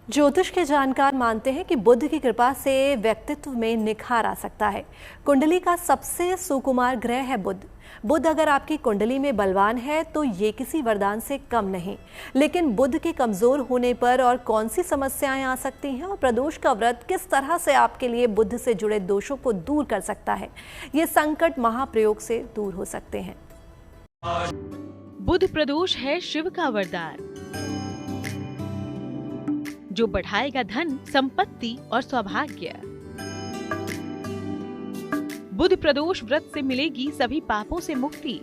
ज्योतिष के जानकार मानते हैं कि बुध की कृपा से व्यक्तित्व में निखार आ सकता है। कुंडली का सबसे सुकुमार ग्रह है बुध। बुध अगर आपकी कुंडली में बलवान है तो ये किसी वरदान से कम नहीं। लेकिन बुध के कमजोर होने पर और कौन सी समस्याएं आ सकती हैं और प्रदोष का व्रत किस तरह से आपके लिए बुध से जुड़े दोषों को दूर कर सकता है, ये संकट महाप्रयोग से दूर हो सकते हैं। बुध प्रदोष है शिव का वरदान, जो बढ़ाएगा धन, संपत्ति और सौभाग्य। बुध प्रदोष व्रत से मिलेगी सभी पापों से मुक्ति।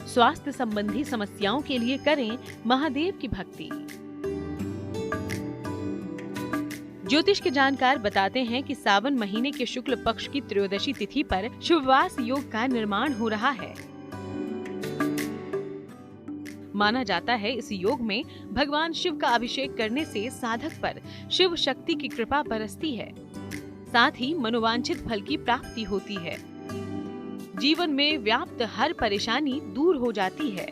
स्वास्थ्य संबंधी समस्याओं के लिए करें महादेव की भक्ति। ज्योतिष के जानकार बताते हैं कि सावन महीने के शुक्ल पक्ष की त्रयोदशी तिथि पर शिववास योग का निर्माण हो रहा है। माना जाता है इस योग में भगवान शिव का अभिषेक करने से साधक पर शिव शक्ति की कृपा बरसती है, साथ ही मनोवांछित फल की प्राप्ति होती है। जीवन में व्याप्त हर परेशानी दूर हो जाती है।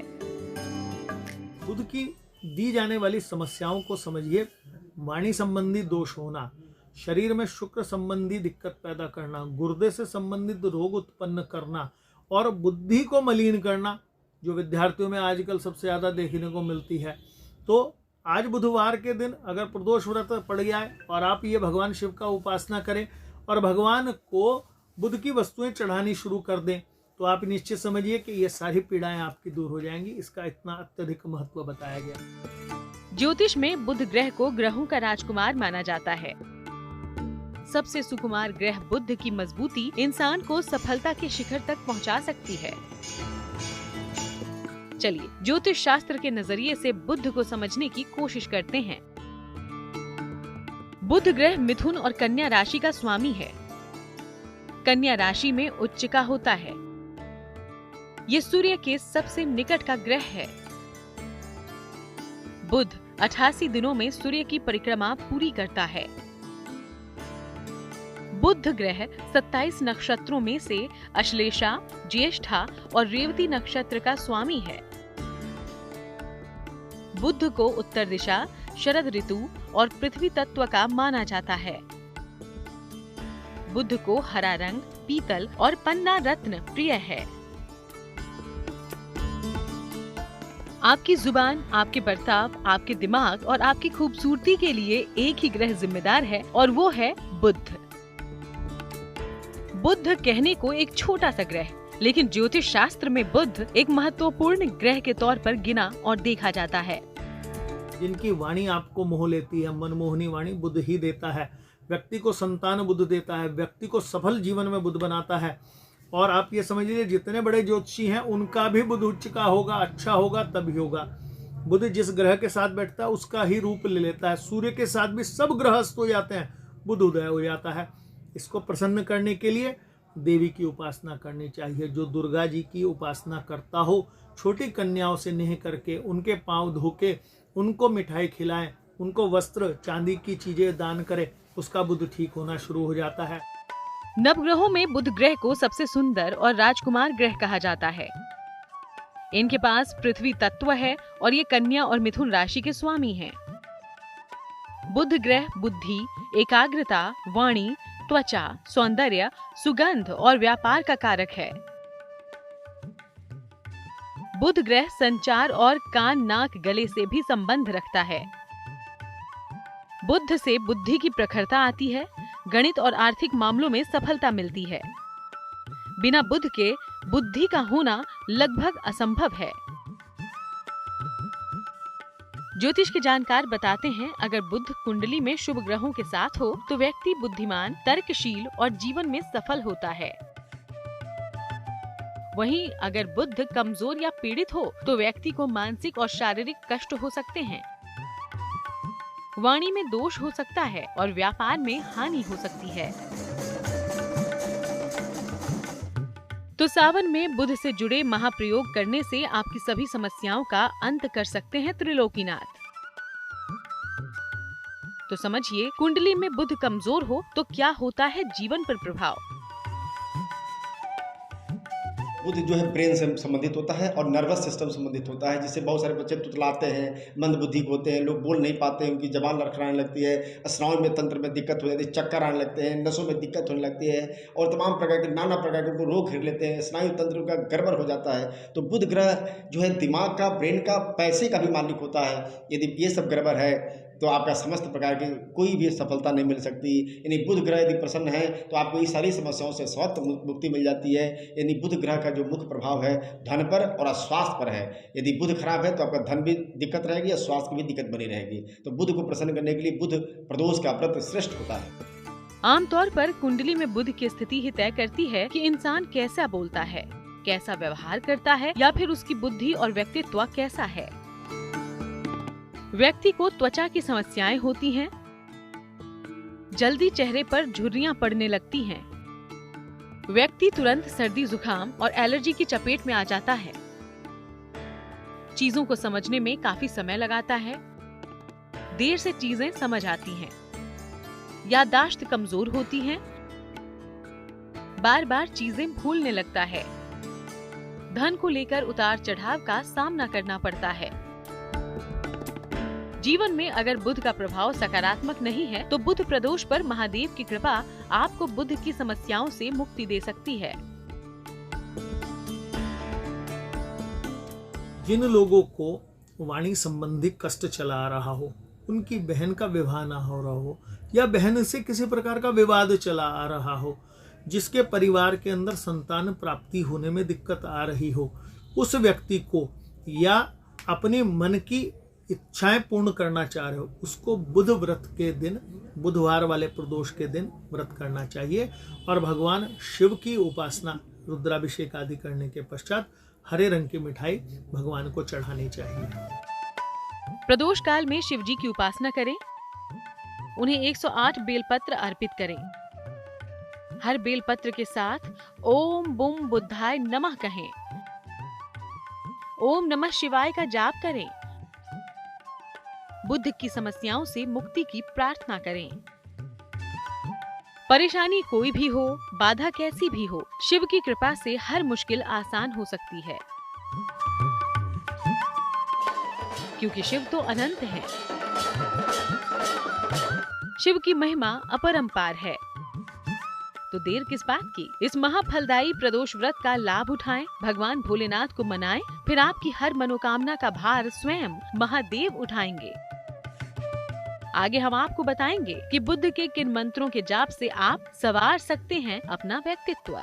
खुद की दी जाने वाली समस्याओं को समझिए। वाणी संबंधी दोष होना, शरीर में शुक्र संबंधी दिक्कत पैदा करना, गुर्दे से संबंधित रोग उत्पन्न करना और बुद्धि को मलिन करना, जो विद्यार्थियों में आजकल सबसे ज़्यादा देखने को मिलती है। तो आज बुधवार के दिन अगर प्रदोष व्रत पड़ गया है और आप ये भगवान शिव का उपासना करें और भगवान को बुध की वस्तुएं चढ़ानी शुरू कर दें, तो आप निश्चित समझिए कि ये सारी पीड़ाएं आपकी दूर हो जाएंगी। इसका इतना अत्यधिक महत्व बताया गया। ज्योतिष में बुध ग्रह को ग्रहों का राजकुमार माना जाता है। सबसे सुकुमार ग्रह बुध की मजबूती इंसान को सफलता के शिखर तक पहुंचा सकती है। चलिए ज्योतिष शास्त्र के नजरिए से बुध को समझने की कोशिश करते हैं। बुध ग्रह मिथुन और कन्या राशि का स्वामी है। कन्या राशि में उच्चिका होता है। ये सूर्य के सबसे निकट का ग्रह है। बुध 88 दिनों में सूर्य की परिक्रमा पूरी करता है। बुध ग्रह 27 नक्षत्रों में से अश्लेषा, ज्येष्ठा और रेवती नक्षत्र का स्वामी है। बुध को उत्तर दिशा, शरद ऋतु और पृथ्वी तत्व का माना जाता है। बुध को हरा रंग, पीतल और पन्ना रत्न प्रिय है। आपकी जुबान, आपके बर्ताव, आपके दिमाग और आपकी खूबसूरती के लिए एक ही ग्रह जिम्मेदार है और वो है बुध। बुध कहने को एक छोटा सा ग्रह, लेकिन ज्योतिष शास्त्र में बुध एक महत्वपूर्ण ग्रह के तौर पर गिना और देखा जाता है। जिनकी वाणी आपको मोह लेती है, मनमोहनी वाणी बुध ही देता है। व्यक्ति को संतान बुध देता है, व्यक्ति को सफल जीवन में बुध बनाता है। और आप ये समझ लीजिए जितने बड़े ज्योतिषी हैं उनका भी बुध उच्च का होगा, अच्छा होगा तभी होगा। बुध जिस ग्रह के साथ बैठता है उसका ही रूप ले लेता है। सूर्य के साथ भी सब ग्रह अस्त हो जाते हैं, बुध उदय हो जाता है। इसको प्रसन्न करने के लिए देवी की उपासना करनी चाहिए। जो दुर्गा जी की उपासना करता हो, छोटी कन्याओं से नेह करके उनके पांव धो के उनको मिठाई खिलाएं, उनको वस्त्र चांदी की चीजें दान करे, उसका बुध ठीक होना शुरू हो जाता है। नवग्रहों में बुध ग्रह को सबसे सुंदर और राजकुमार ग्रह कहा जाता है। इनके पास पृथ्वी तत्व है और ये कन्या और मिथुन राशि के स्वामी हैं। बुध ग्रह बुद्धि, एकाग्रता, वाणी, त्वचा, सौंदर्य, सुगंध और व्यापार का कारक है। बुध ग्रह संचार और कान, नाक, गले से भी संबंध रखता है। बुध से बुद्धि की प्रखरता आती है। गणित और आर्थिक मामलों में सफलता मिलती है। बिना बुध के बुद्धि का होना लगभग असंभव है। ज्योतिष के जानकार बताते हैं, अगर बुध कुंडली में शुभ ग्रहों के साथ हो तो व्यक्ति बुद्धिमान, तर्कशील और जीवन में सफल होता है। वहीं अगर बुध कमजोर या पीड़ित हो तो व्यक्ति को मानसिक और शारीरिक कष्ट हो सकते हैं। वाणी में दोष हो सकता है और व्यापार में हानि हो सकती है। तो सावन में बुध से जुड़े महाप्रयोग करने से आपकी सभी समस्याओं का अंत कर सकते हैं त्रिलोकीनाथ। तो समझिए, कुंडली में बुध कमजोर हो तो क्या होता है जीवन पर प्रभाव। बुध जो है ब्रेन से संबंधित होता है और नर्वस सिस्टम संबंधित होता है, जिससे बहुत सारे बच्चे तुतलाते हैं, मंदबुद्धि होते हैं, लोग बोल नहीं पाते हैं, उनकी जबान लड़खड़ाने लगती है, स्नायु में तंत्र में दिक्कत हो जाती है, चक्कर आने लगते हैं, नसों में दिक्कत होने लगती है और तमाम प्रकार के नाना प्रकार के उनको रोग घेर लेते हैं, स्नायु तंत्र का गड़बड़ हो जाता है। तो बुध ग्रह जो है दिमाग का, ब्रेन का, पैसे का भी मालिक होता है। यदि ये सब गड़बड़ है तो आपका समस्त प्रकार की कोई भी सफलता नहीं मिल सकती। यानी बुध ग्रह यदि प्रसन्न है तो आपको ये सारी समस्याओं से स्वतः मुक्ति मिल जाती है। यानी बुध ग्रह का जो मुख्य प्रभाव है धन पर और स्वास्थ्य पर है। यदि बुध खराब है तो आपका धन भी दिक्कत रहेगी और स्वास्थ्य की भी दिक्कत बनी रहेगी। तो बुध को प्रसन्न करने के लिए बुध प्रदोष का व्रत श्रेष्ठ होता है। आमतौर पर कुंडली में बुध की स्थिति ही तय करती है कि इंसान कैसा बोलता है, कैसा व्यवहार करता है या फिर उसकी बुद्धि और व्यक्तित्व कैसा है। व्यक्ति को त्वचा की समस्याएं होती हैं, जल्दी चेहरे पर झुर्रियां पड़ने लगती हैं, व्यक्ति तुरंत सर्दी जुकाम और एलर्जी की चपेट में आ जाता है, चीजों को समझने में काफी समय लगाता है, देर से चीजें समझ आती हैं, याददाश्त कमजोर होती है, बार बार चीजें भूलने लगता है, धन को लेकर उतार चढ़ाव का सामना करना पड़ता है। जीवन में अगर बुध का प्रभाव सकारात्मक नहीं है तो बुध प्रदोष पर महादेव की कृपा आपको बुध की समस्याओं से मुक्ति दे सकती है। जिन लोगों को वाणी संबंधी कष्ट चला आ रहा हो, उनकी बहन का विवाह ना हो रहा हो या बहन से किसी प्रकार का विवाद चला आ रहा हो, जिसके परिवार के अंदर संतान प्राप्ति होने में दिक्कत आ रही हो, उस व्यक्ति को या अपने मन की इच्छाएं पूर्ण करना चाह रहे हो, उसको बुध व्रत के दिन, बुधवार वाले प्रदोष के दिन व्रत करना चाहिए और भगवान शिव की उपासना, रुद्राभिषेक आदि करने के पश्चात हरे रंग की मिठाई भगवान को चढ़ानी चाहिए। प्रदोष काल में शिव जी की उपासना करें, उन्हें 108 बेलपत्र अर्पित करें। हर बेलपत्र के साथ ओम बुम बुद्धाय नमः कहें, ओम नमः शिवाय का जाप करें, बुद्ध की समस्याओं से मुक्ति की प्रार्थना करें। परेशानी कोई भी हो, बाधा कैसी भी हो, शिव की कृपा से हर मुश्किल आसान हो सकती है, क्योंकि शिव तो अनंत है। शिव की महिमा अपरंपार है। तो देर किस बात की, इस महाफलदायी प्रदोष व्रत का लाभ उठाएं, भगवान भोलेनाथ को मनाएं, फिर आपकी हर मनोकामना का भार स्वयं महादेव उठाएंगे। आगे हम आपको बताएंगे कि बुद्ध के किन मंत्रों के जाप से आप संवार सकते हैं अपना व्यक्तित्व।